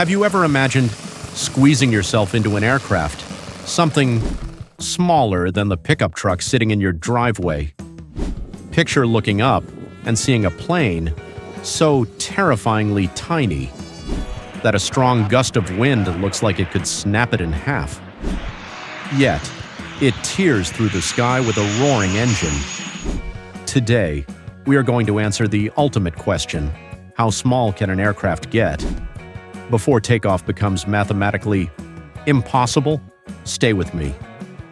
Have you ever imagined squeezing yourself into an aircraft, something smaller than the pickup truck sitting in your driveway? Picture looking up and seeing a plane so terrifyingly tiny that a strong gust of wind looks like it could snap it in half. Yet, it tears through the sky with a roaring engine. Today, we are going to answer the ultimate question: how small can an aircraft get? Before takeoff becomes mathematically impossible, stay with me,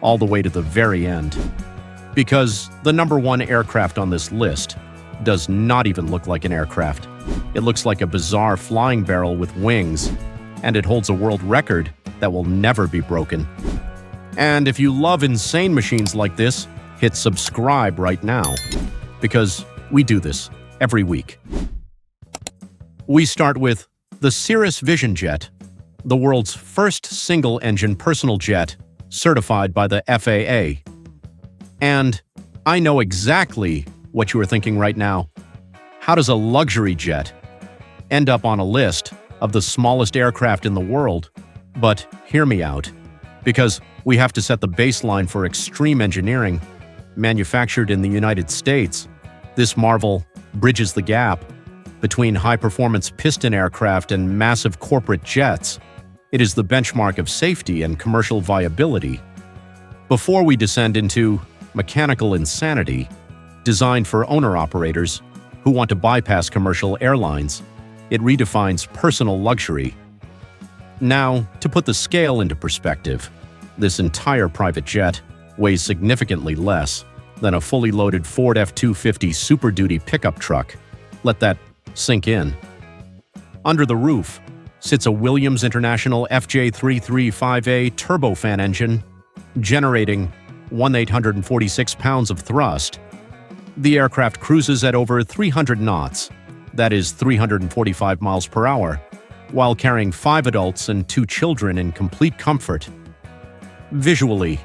all the way to the very end. Because the number one aircraft on this list does not even look like an aircraft. It looks like a bizarre flying barrel with wings, and it holds a world record that will never be broken. And if you love insane machines like this, hit subscribe right now, because we do this every week. We start with the Cirrus Vision Jet, the world's first single-engine personal jet certified by the FAA. And I know exactly what you are thinking right now. How does a luxury jet end up on a list of the smallest aircraft in the world? But hear me out, because we have to set the baseline for extreme engineering. Manufactured in the United States, this marvel bridges the gap between high-performance piston aircraft and massive corporate jets. It is the benchmark of safety and commercial viability. Before we descend into mechanical insanity, designed for owner-operators who want to bypass commercial airlines, it redefines personal luxury. Now, to put the scale into perspective, this entire private jet weighs significantly less than a fully loaded Ford F-250 Super Duty pickup truck. Let that sink in. Under the roof sits a Williams International FJ335A turbofan engine, generating 1,846 pounds of thrust. The aircraft cruises at over 300 knots, that is 345 miles per hour, while carrying 5 adults and 2 children in complete comfort. Visually,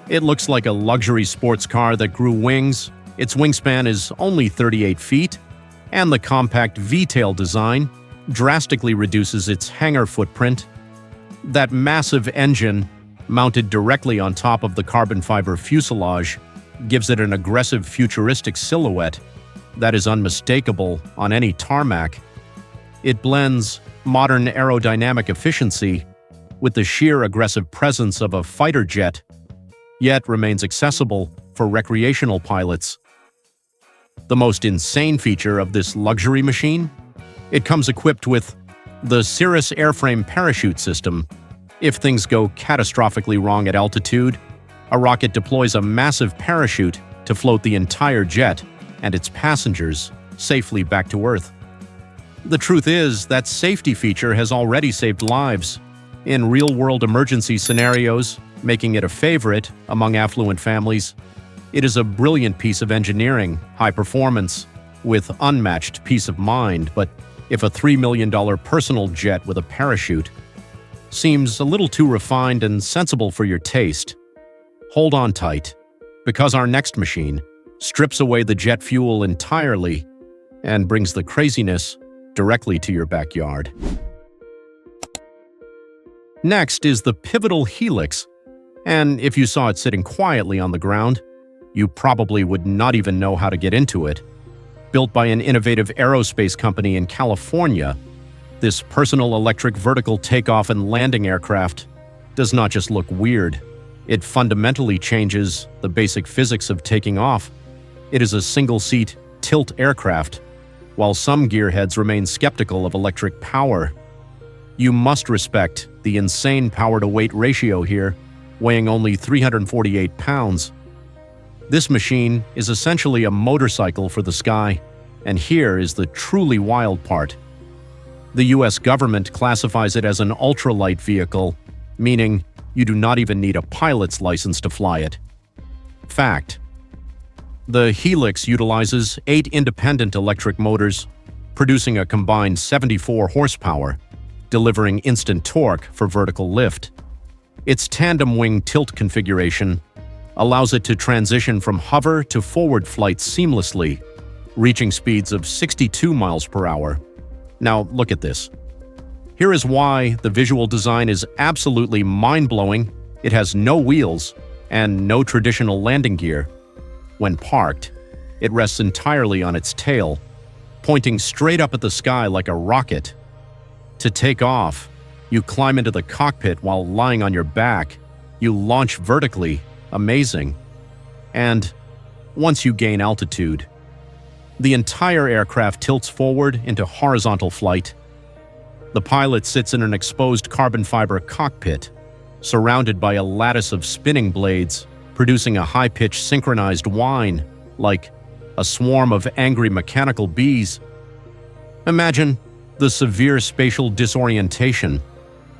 it looks like a luxury sports car that grew wings. Its wingspan is only 38 feet, and the compact V-tail design drastically reduces its hangar footprint. That massive engine, mounted directly on top of the carbon fiber fuselage, gives it an aggressive futuristic silhouette that is unmistakable on any tarmac. It blends modern aerodynamic efficiency with the sheer aggressive presence of a fighter jet, yet remains accessible for recreational pilots. The most insane feature of this luxury machine? It comes equipped with the Cirrus airframe parachute system. If things go catastrophically wrong at altitude, a rocket deploys a massive parachute to float the entire jet and its passengers safely back to Earth. The truth is, that safety feature has already saved lives in real-world emergency scenarios, making it a favorite among affluent families. It is a brilliant piece of engineering, high performance, with unmatched peace of mind, but if a $3 million personal jet with a parachute seems a little too refined and sensible for your taste, hold on tight, because our next machine strips away the jet fuel entirely and brings the craziness directly to your backyard. Next is the pivotal Helix, and if you saw it sitting quietly on the ground, you probably would not even know how to get into it. Built by an innovative aerospace company in California, this personal electric vertical takeoff and landing aircraft does not just look weird, it fundamentally changes the basic physics of taking off. It is a single-seat tilt aircraft, while some gearheads remain skeptical of electric power. You must respect the insane power-to-weight ratio here, weighing only 348 pounds. This machine is essentially a motorcycle for the sky, and here is the truly wild part. The US government classifies it as an ultralight vehicle, meaning you do not even need a pilot's license to fly it. Fact: the Helix utilizes 8 independent electric motors, producing a combined 74 horsepower, delivering instant torque for vertical lift. Its tandem wing tilt configuration allows it to transition from hover to forward flight seamlessly, reaching speeds of 62 miles per hour. Now look at this. Here is why the visual design is absolutely mind-blowing. It has no wheels and no traditional landing gear. When parked, it rests entirely on its tail, pointing straight up at the sky like a rocket. To take off, you climb into the cockpit while lying on your back. You launch vertically, amazing. And once you gain altitude, the entire aircraft tilts forward into horizontal flight. The pilot sits in an exposed carbon fiber cockpit, surrounded by a lattice of spinning blades, producing a high-pitched synchronized whine, like a swarm of angry mechanical bees. Imagine the severe spatial disorientation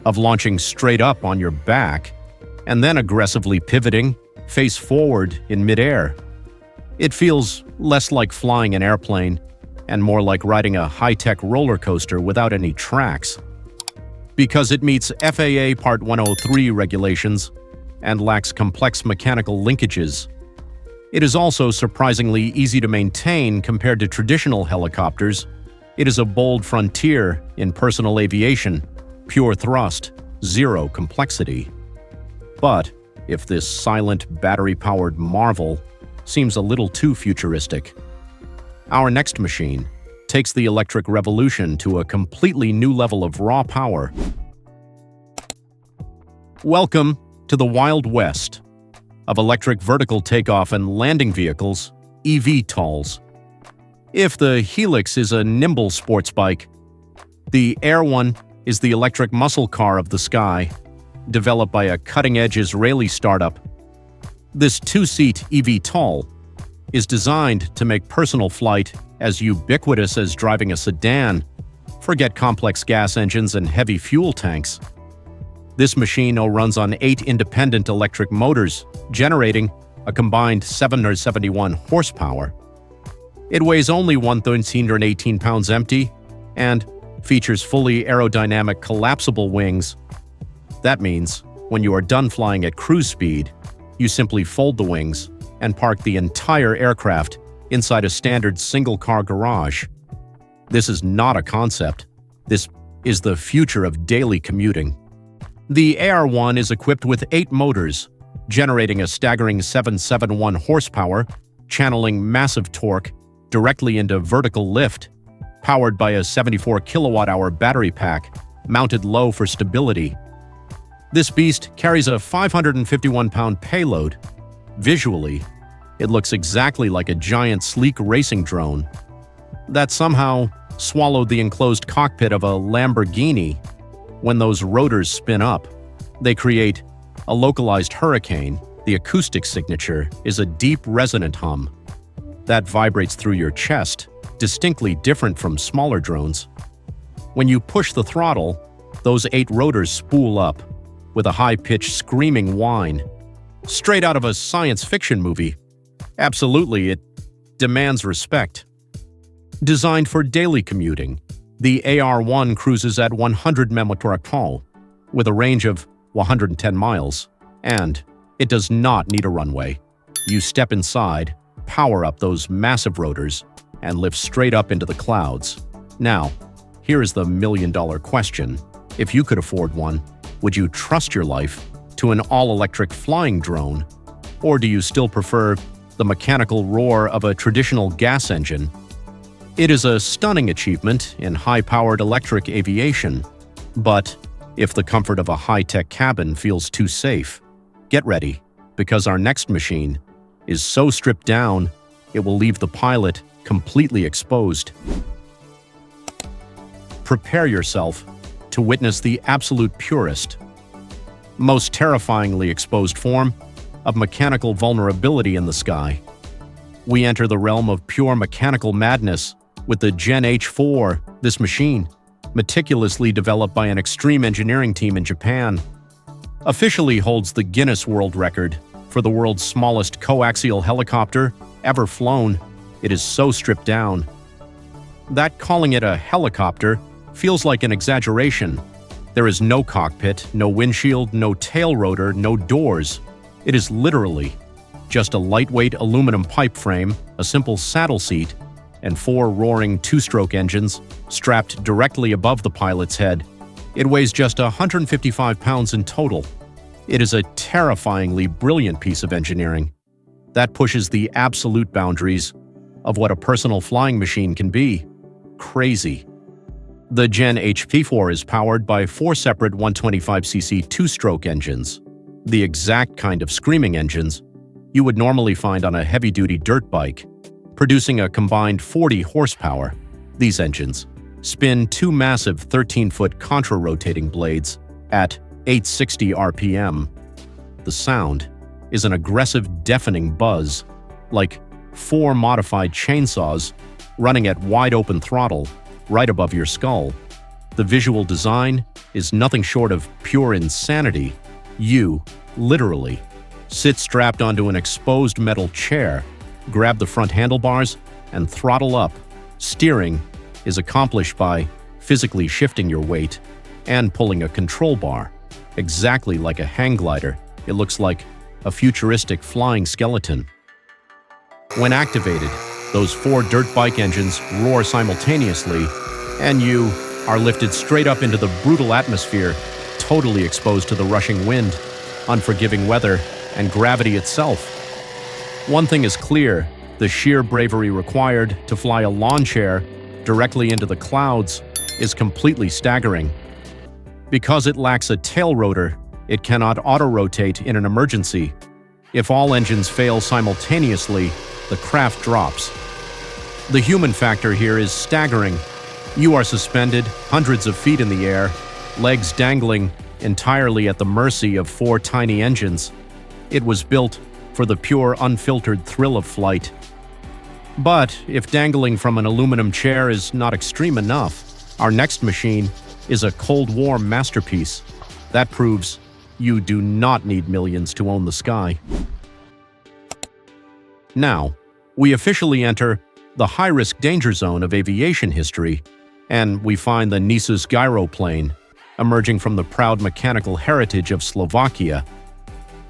of launching straight up on your back and then aggressively pivoting face forward in midair. It feels less like flying an airplane and more like riding a high-tech roller coaster without any tracks. Because it meets FAA Part 103 regulations and lacks complex mechanical linkages, it is also surprisingly easy to maintain compared to traditional helicopters. It is a bold frontier in personal aviation, pure thrust, zero complexity. But if this silent, battery-powered marvel seems a little too futuristic, our next machine takes the electric revolution to a completely new level of raw power. Welcome to the Wild West of electric vertical takeoff and landing vehicles, eVTOLs. If the Helix is a nimble sports bike, the Air One is the electric muscle car of the sky, developed by a cutting-edge Israeli startup. This two-seat eVTOL is designed to make personal flight as ubiquitous as driving a sedan. Forget complex gas engines and heavy fuel tanks. This machine now runs on 8 independent electric motors, generating a combined 771 horsepower. It weighs only 1,318 pounds empty and features fully aerodynamic collapsible wings. That means when you are done flying at cruise speed, you simply fold the wings and park the entire aircraft inside a standard single-car garage. This is not a concept. This is the future of daily commuting. The AR-1 is equipped with 8 motors, generating a staggering 771 horsepower, channeling massive torque directly into vertical lift, powered by a 74 kilowatt-hour battery pack, mounted low for stability. This beast carries a 551-pound payload. Visually, it looks exactly like a giant, sleek racing drone that somehow swallowed the enclosed cockpit of a Lamborghini. When those rotors spin up, they create a localized hurricane. The acoustic signature is a deep, resonant hum that vibrates through your chest, distinctly different from smaller drones. When you push the throttle, those 8 rotors spool up with a high-pitched screaming whine, straight out of a science fiction movie. Absolutely, it demands respect. Designed for daily commuting, the AR-1 cruises at 100 mph with a range of 110 miles, and it does not need a runway. You step inside, power up those massive rotors, and lift straight up into the clouds. Now, here is the million-dollar question. If you could afford one, would you trust your life to an all-electric flying drone? Or do you still prefer the mechanical roar of a traditional gas engine? It is a stunning achievement in high-powered electric aviation. But if the comfort of a high-tech cabin feels too safe, get ready, because our next machine is so stripped down, it will leave the pilot completely exposed. Prepare yourself to witness the absolute purest, most terrifyingly exposed form of mechanical vulnerability in the sky. We enter the realm of pure mechanical madness with the Gen H4, this machine, meticulously developed by an extreme engineering team in Japan, officially holds the Guinness World Record for the world's smallest coaxial helicopter ever flown. It is so stripped down that calling it a helicopter feels like an exaggeration. There is no cockpit, no windshield, no tail rotor, no doors. It is literally just a lightweight aluminum pipe frame, a simple saddle seat, and 4 roaring 2-stroke engines strapped directly above the pilot's head. It weighs just 155 pounds in total. It is a terrifyingly brilliant piece of engineering that pushes the absolute boundaries of what a personal flying machine can be. Crazy. The Gen HP4 is powered by 4 separate 125cc two-stroke engines, the exact kind of screaming engines you would normally find on a heavy-duty dirt bike, producing a combined 40 horsepower. These engines spin 2 massive 13-foot contra-rotating blades at 860 RPM. The sound is an aggressive, deafening buzz, like 4 modified chainsaws running at wide-open throttle right above your skull. The visual design is nothing short of pure insanity. You, literally, sit strapped onto an exposed metal chair, grab the front handlebars, and throttle up. Steering is accomplished by physically shifting your weight and pulling a control bar. Exactly like a hang glider, it looks like a futuristic flying skeleton. When activated, those 4 dirt bike engines roar simultaneously, and you are lifted straight up into the brutal atmosphere, totally exposed to the rushing wind, unforgiving weather, and gravity itself. One thing is clear: the sheer bravery required to fly a lawn chair directly into the clouds is completely staggering. Because it lacks a tail rotor, it cannot auto-rotate in an emergency. If all engines fail simultaneously, the craft drops. The human factor here is staggering. You are suspended hundreds of feet in the air, legs dangling entirely at the mercy of 4 tiny engines. It was built for the pure, unfiltered thrill of flight. But if dangling from an aluminum chair is not extreme enough, our next machine is a Cold War masterpiece. That proves you do not need millions to own the sky. Now, we officially enter the high-risk danger zone of aviation history, and we find the Nisus gyroplane, emerging from the proud mechanical heritage of Slovakia.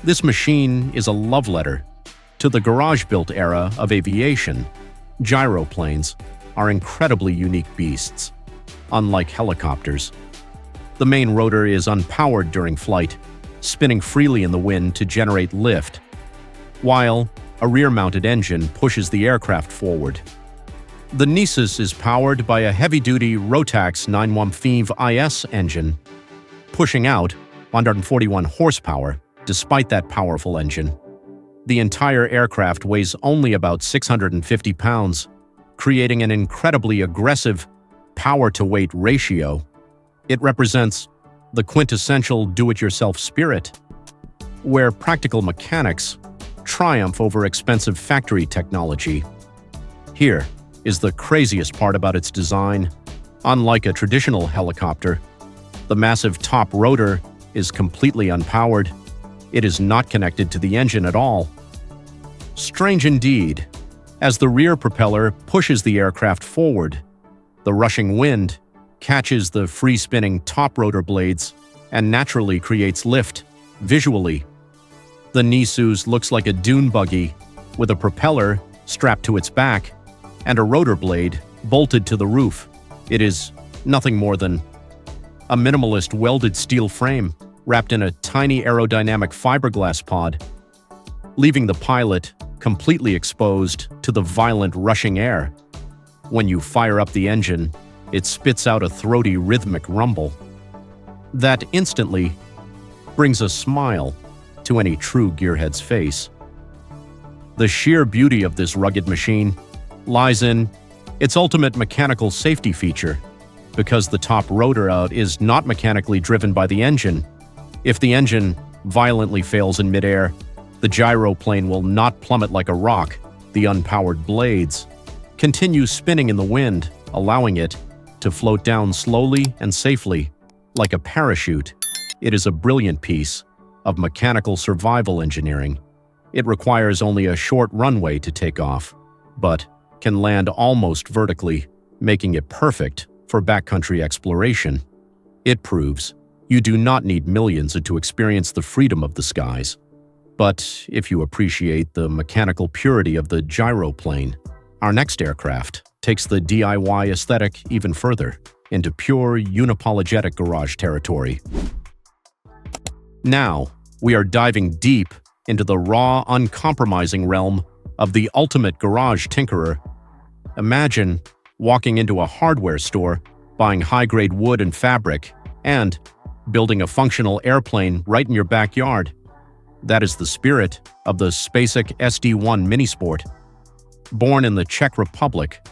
This machine is a love letter to the garage-built era of aviation. Gyroplanes are incredibly unique beasts, unlike helicopters. The main rotor is unpowered during flight, spinning freely in the wind to generate lift, while a rear-mounted engine pushes the aircraft forward. The Nisus is powered by a heavy-duty Rotax 915 IS engine, pushing out 141 horsepower. Despite that powerful engine, the entire aircraft weighs only about 650 pounds, creating an incredibly aggressive power-to-weight ratio. It represents the quintessential do-it-yourself spirit, where practical mechanics triumph over expensive factory technology. Here is the craziest part about its design. Unlike a traditional helicopter, the massive top rotor is completely unpowered. It is not connected to the engine at all. Strange indeed. As the rear propeller pushes the aircraft forward, the rushing wind catches the free-spinning top rotor blades and naturally creates lift. Visually, the Nisus looks like a dune buggy with a propeller strapped to its back and a rotor blade bolted to the roof. It is nothing more than a minimalist welded steel frame wrapped in a tiny aerodynamic fiberglass pod, leaving the pilot completely exposed to the violent rushing air. When you fire up the engine, it spits out a throaty rhythmic rumble that instantly brings a smile to any true gearhead's face. The sheer beauty of this rugged machine lies in its ultimate mechanical safety feature, because the top rotor out is not mechanically driven by the engine. If the engine violently fails in midair, the gyroplane will not plummet like a rock. The unpowered blades continue spinning in the wind, allowing it to float down slowly and safely, like a parachute. It is a brilliant piece of mechanical survival engineering. It requires only a short runway to take off, but can land almost vertically, making it perfect for backcountry exploration. It proves you do not need millions to experience the freedom of the skies. But if you appreciate the mechanical purity of the gyroplane, our next aircraft takes the DIY aesthetic even further. into pure unapologetic garage territory. Now, we are diving deep into the raw, uncompromising realm of the ultimate garage tinkerer. Imagine walking into a hardware store, buying high-grade wood and fabric, and building a functional airplane right in your backyard. That is the spirit of the SpaceX SD-1 Minisport. Born in the Czech Republic,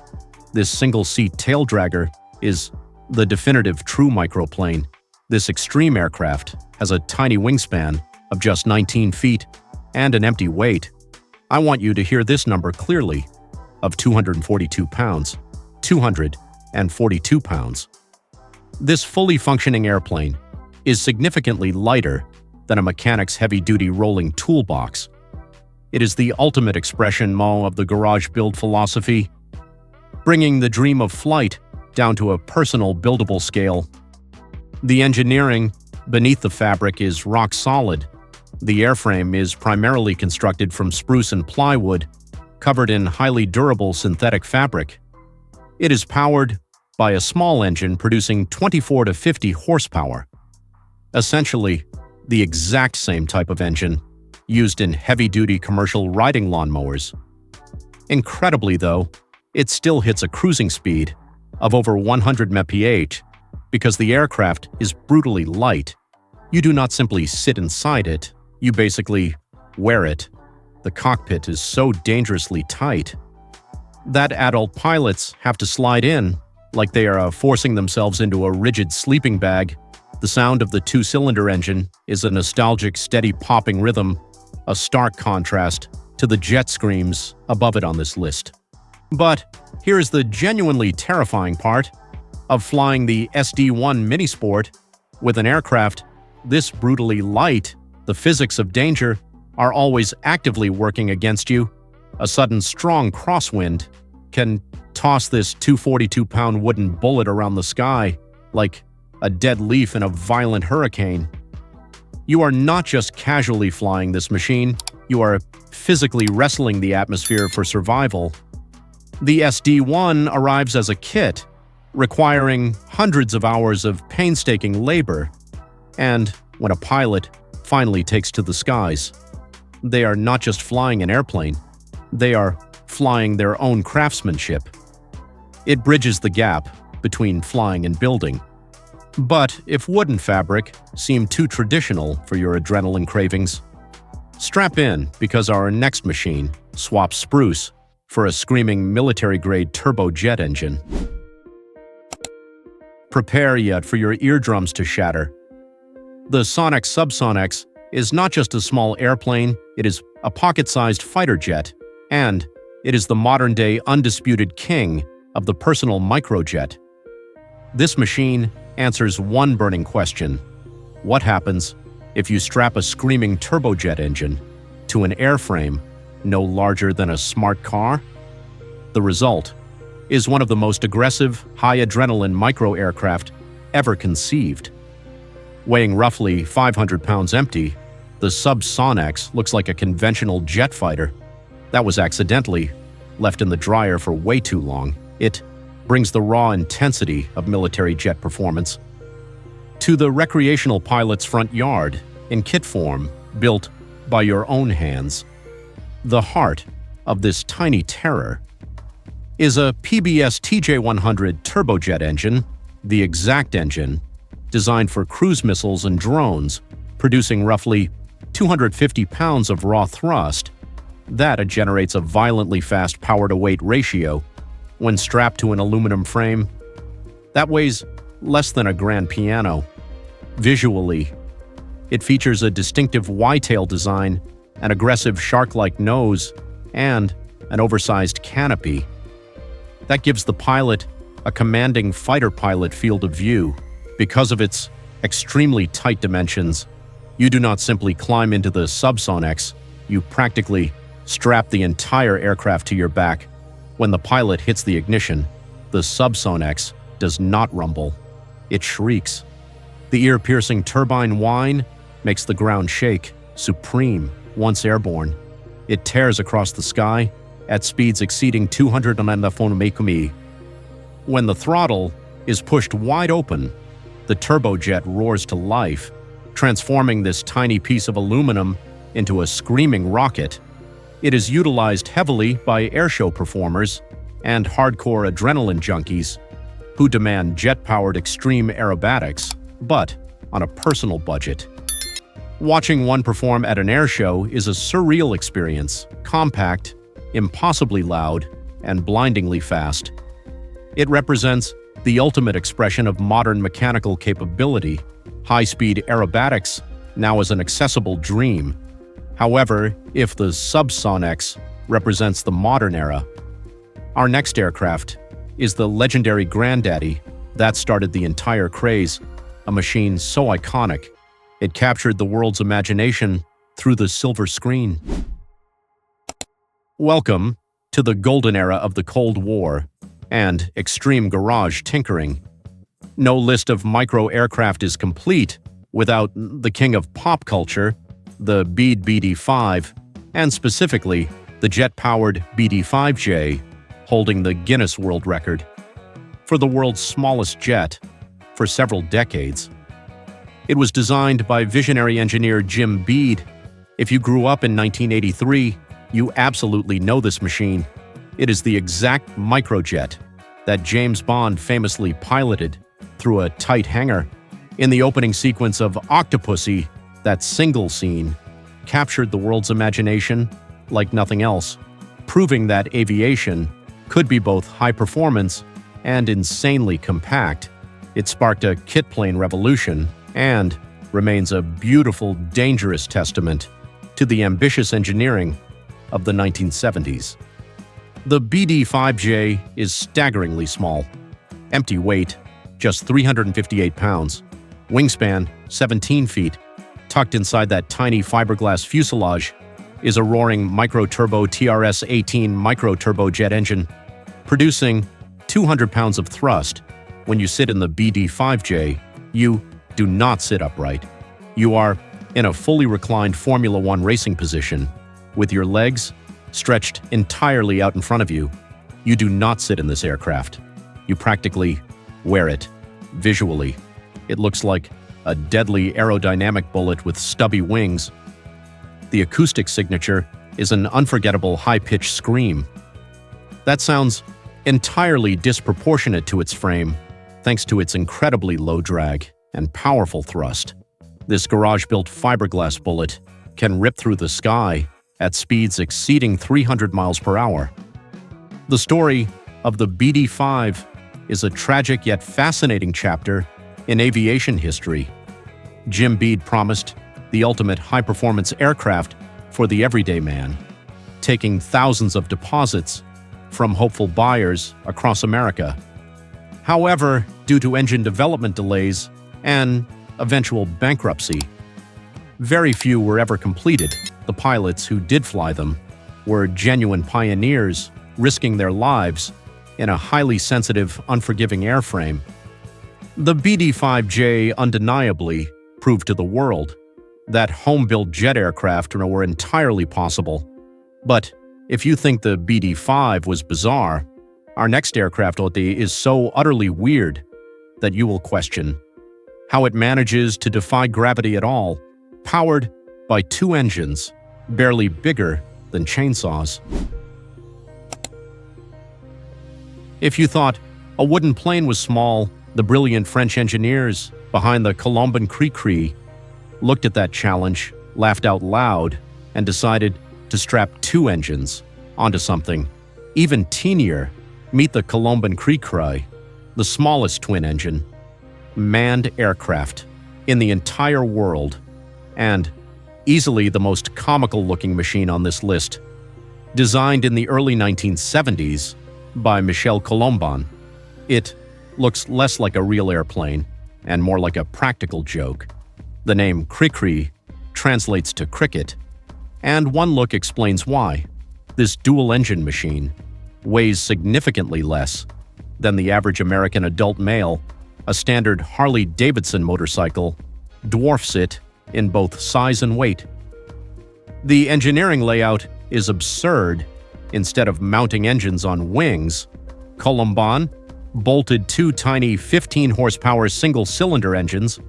this single-seat tail-dragger is the definitive true microplane. This extreme aircraft has a tiny wingspan of just 19 feet and an empty weight. I want you to hear this number clearly, of 242 pounds. 242 pounds. This fully functioning airplane is significantly lighter than a mechanic's heavy-duty rolling toolbox. It is the ultimate expression of the garage build philosophy, bringing the dream of flight down to a personal buildable scale. The engineering beneath the fabric is rock solid. The airframe is primarily constructed from spruce and plywood, covered in highly durable synthetic fabric. It is powered by a small engine producing 24 to 50 horsepower. Essentially, the exact same type of engine used in heavy-duty commercial riding lawnmowers. Incredibly, though, it still hits a cruising speed of over 100 mph because the aircraft is brutally light. You do not simply sit inside it, you basically wear it. The cockpit is so dangerously tight that adult pilots have to slide in like they are forcing themselves into a rigid sleeping bag. The sound of the two-cylinder engine is a nostalgic, steady popping rhythm, a stark contrast to the jet screams above it on this list. But here is the genuinely terrifying part of flying the SD-1 Minisport with an aircraft this brutally light. The physics of danger are always actively working against you. A sudden strong crosswind can toss this 242-pound wooden bullet around the sky like a dead leaf in a violent hurricane. You are not just casually flying this machine, you are physically wrestling the atmosphere for survival. The SD-1 arrives as a kit, requiring hundreds of hours of painstaking labor. And when a pilot finally takes to the skies, they are not just flying an airplane, they are flying their own craftsmanship. It bridges the gap between flying and building. But if wood and fabric seem too traditional for your adrenaline cravings, strap in because our next machine swaps spruce for a screaming military-grade turbojet engine. Prepare yet for your eardrums to shatter. The Sonex Subsonex is not just a small airplane, it is a pocket-sized fighter jet, and it is the modern-day undisputed king of the personal microjet. This machine answers one burning question: what happens if you strap a screaming turbojet engine to an airframe no larger than a smart car? The result is one of the most aggressive, high-adrenaline micro-aircraft ever conceived. Weighing roughly 500 pounds empty, the Subsonex looks like a conventional jet fighter that was accidentally left in the dryer for way too long. It brings the raw intensity of military jet performance to the recreational pilot's front yard in kit form, built by your own hands. The heart of this tiny terror is a PBS TJ100 turbojet engine, the exact engine designed for cruise missiles and drones, producing roughly 250 pounds of raw thrust. That generates a violently fast power-to-weight ratio when strapped to an aluminum frame that weighs less than a grand piano. Visually, it features a distinctive Y-tail design, an aggressive shark-like nose, and an oversized canopy. That gives the pilot a commanding fighter pilot field of view. Because of its extremely tight dimensions, you do not simply climb into the Subsonex, you practically strap the entire aircraft to your back. When the pilot hits the ignition, the Subsonex does not rumble. It shrieks. The ear-piercing turbine whine makes the ground shake. Supreme, once airborne, it tears across the sky at speeds exceeding 200 mph. When the throttle is pushed wide open, the turbojet roars to life, transforming this tiny piece of aluminum into a screaming rocket. It is utilized heavily by airshow performers and hardcore adrenaline junkies who demand jet-powered extreme aerobatics, but on a personal budget. Watching one perform at an airshow is a surreal experience, compact, impossibly loud, and blindingly fast. It represents the ultimate expression of modern mechanical capability, high-speed aerobatics now as an accessible dream. However, if the Subsonics represents the modern era, our next aircraft is the legendary Granddaddy that started the entire craze, a machine so iconic it captured the world's imagination through the silver screen. Welcome to the golden era of the Cold War and extreme garage tinkering. No list of micro-aircraft is complete without the king of pop culture, the Bead BD-5, and specifically the jet-powered BD-5J, holding the Guinness World Record for the world's smallest jet for several decades. It was designed by visionary engineer Jim Bead. If you grew up in 1983, you absolutely know this machine. It is the exact microjet that James Bond famously piloted through a tight hangar. In the opening sequence of Octopussy, that single scene captured the world's imagination like nothing else, proving that aviation could be both high performance and insanely compact. It sparked a kit plane revolution and remains a beautiful, dangerous testament to the ambitious engineering of the 1970s. The BD-5J is staggeringly small. Empty weight, just 358 pounds. Wingspan, 17 feet. Tucked inside that tiny fiberglass fuselage is a roaring micro-turbo TRS-18 micro-turbojet engine, producing 200 pounds of thrust. When you sit in the BD-5J, you do not sit upright. You are in a fully reclined Formula One racing position, with your legs stretched entirely out in front of you. You do not sit in this aircraft. You practically wear it. Visually, it looks like a deadly aerodynamic bullet with stubby wings. The acoustic signature is an unforgettable high-pitched scream. That sounds entirely disproportionate to its frame, thanks to its incredibly low drag and powerful thrust. This garage-built fiberglass bullet can rip through the sky at speeds exceeding 300 miles per hour. The story of the BD-5 is a tragic yet fascinating chapter in aviation history. Jim Bead promised the ultimate high-performance aircraft for the everyday man, taking thousands of deposits from hopeful buyers across America. However, due to engine development delays and eventual bankruptcy, very few were ever completed. The pilots who did fly them were genuine pioneers, risking their lives in a highly sensitive, unforgiving airframe. The BD-5J undeniably proved to the world that home-built jet aircraft were entirely possible. But if you think the BD-5 was bizarre, our next aircraft is so utterly weird that you will question how it manages to defy gravity at all, powered by two engines, barely bigger than chainsaws. If you thought a wooden plane was small, the brilliant French engineers behind the Colomban Cri-Cri looked at that challenge, laughed out loud, and decided to strap two engines onto something even teenier. Meet the Colomban Cri-Cri, the smallest twin-engine manned aircraft in the entire world, and easily the most comical-looking machine on this list. Designed in the early 1970s by Michel Colomban, it looks less like a real airplane and more like a practical joke. The name Cri-Cri translates to cricket, and one look explains why. This dual-engine machine weighs significantly less than the average American adult male. A standard Harley-Davidson motorcycle dwarfs it in both size and weight. The engineering layout is absurd. Instead of mounting engines on wings, Colomban bolted two tiny 15-horsepower single-cylinder engines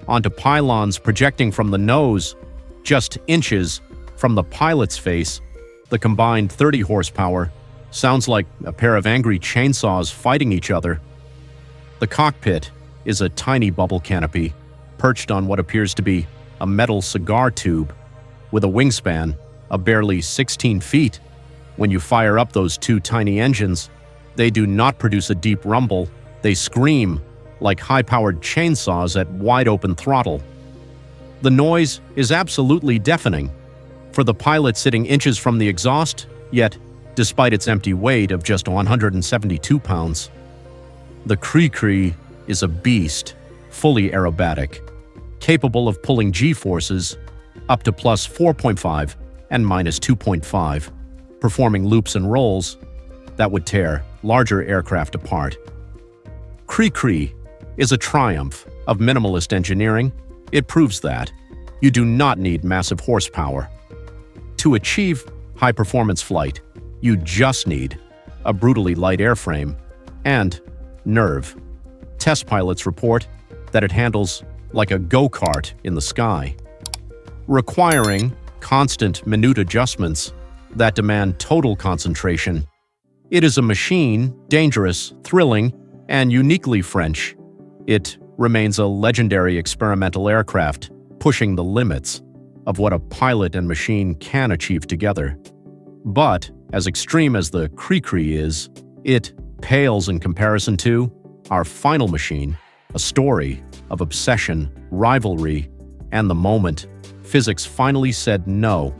onto pylons projecting from the nose, just inches from the pilot's face. The combined 30 horsepower sounds like a pair of angry chainsaws fighting each other. The cockpit is a tiny bubble canopy perched on what appears to be a metal cigar tube with a wingspan of barely 16 feet. When you fire up those two tiny engines, they do not produce a deep rumble. They scream like high-powered chainsaws at wide-open throttle. The noise is absolutely deafening for the pilot sitting inches from the exhaust, yet, despite its empty weight of just 172 pounds, the Cree is a beast, fully aerobatic, capable of pulling G-forces up to plus 4.5 and minus 2.5, performing loops and rolls that would tear larger aircraft apart. Cree is a triumph of minimalist engineering. It proves that you do not need massive horsepower. To achieve high-performance flight, you just need a brutally light airframe and nerve. Test pilots report that it handles like a go-kart in the sky, requiring constant minute adjustments that demand total concentration. It is a machine, dangerous, thrilling, and uniquely French. It remains a legendary experimental aircraft, pushing the limits of what a pilot and machine can achieve together. But, as extreme as the Cree is, it pales in comparison to our final machine, a story of obsession, rivalry, and the moment physics finally said no.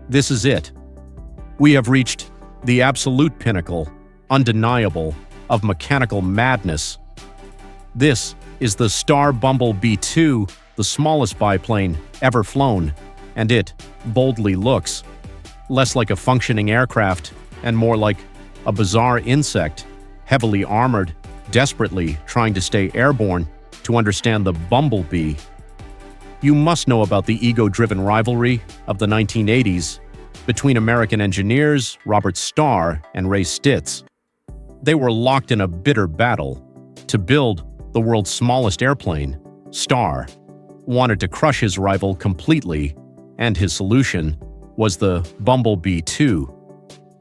This is it. We have reached the absolute pinnacle, undeniable, of mechanical madness. This is the Star Bumblebee 2, the smallest biplane ever flown, and it boldly looks less like a functioning aircraft and more like a bizarre insect, heavily armored, desperately trying to stay airborne. To understand the Bumblebee, you must know about the ego-driven rivalry of the 1980s between American engineers Robert Starr and Ray Stitz. They were locked in a bitter battle to build the world's smallest airplane. Starr wanted to crush his rival completely, and his solution was the Bumblebee 2.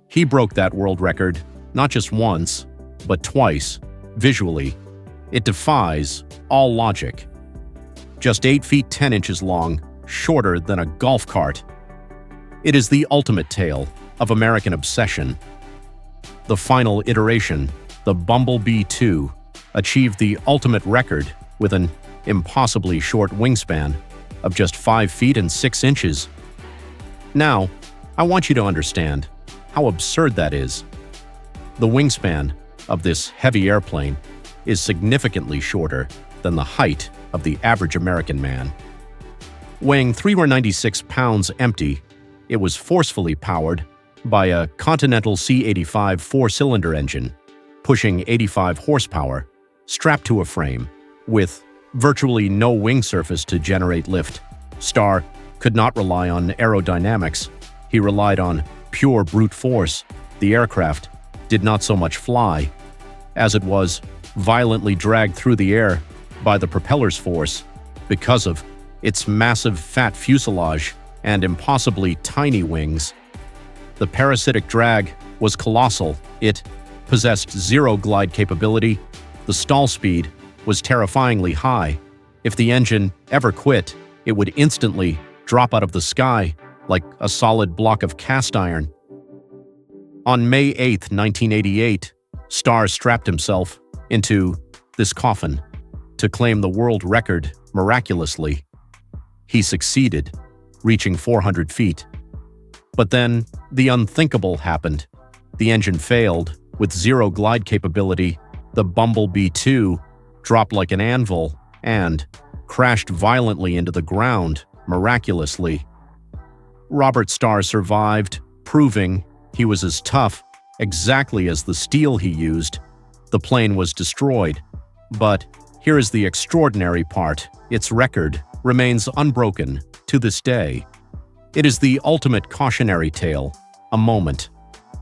He broke that world record not just once, but twice, visually. It defies all logic. Just 8 feet 10 inches long, shorter than a golf cart. It is the ultimate tale of American obsession. The final iteration, the Bumblebee 2, achieved the ultimate record with an impossibly short wingspan of just 5 feet and 6 inches. Now, I want you to understand how absurd that is. The wingspan of this heavy airplane is significantly shorter than the height of the average American man. Weighing 396 pounds empty, it was forcefully powered by a Continental C85 four-cylinder engine, pushing 85 horsepower, strapped to a frame, with virtually no wing surface to generate lift. Starr could not rely on aerodynamics. He relied on pure brute force. The aircraft did not so much fly, as it was violently dragged through the air by the propeller's force because of its massive fat fuselage and impossibly tiny wings. The parasitic drag was colossal. It possessed zero glide capability. The stall speed was terrifyingly high. If the engine ever quit, it would instantly drop out of the sky like a solid block of cast iron. On May 8, 1988, Starr strapped himself into this coffin to claim the world record miraculously. He succeeded, reaching 400 feet. But then, the unthinkable happened. The engine failed. With zero glide capability, the Bumblebee 2 dropped like an anvil and crashed violently into the ground, miraculously. Robert Starr survived, proving he was as tough exactly as the steel he used. The plane was destroyed. But here is the extraordinary part. Its record remains unbroken to this day. It is the ultimate cautionary tale, a moment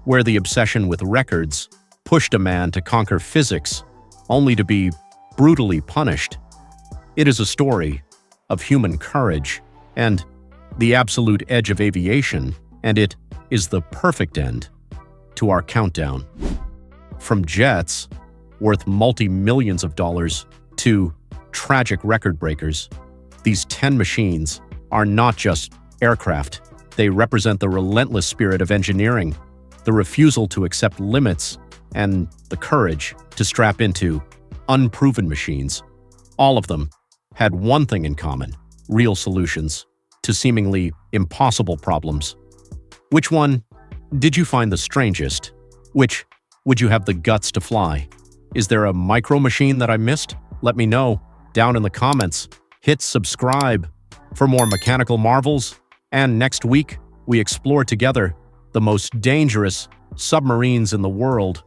where the obsession with records pushed a man to conquer physics only to be brutally punished. It is a story of human courage and the absolute edge of aviation, and it is the perfect end to our countdown. From jets, worth multi-millions of dollars, to tragic record breakers, these 10 machines are not just aircraft. They represent the relentless spirit of engineering, the refusal to accept limits, and the courage to strap into unproven machines. All of them had one thing in common: real solutions to seemingly impossible problems. Which one did you find the strangest? Which would you have the guts to fly? Is there a micro machine that I missed? Let me know down in the comments. Hit subscribe for more mechanical marvels, and next week we explore together the most dangerous submarines in the world.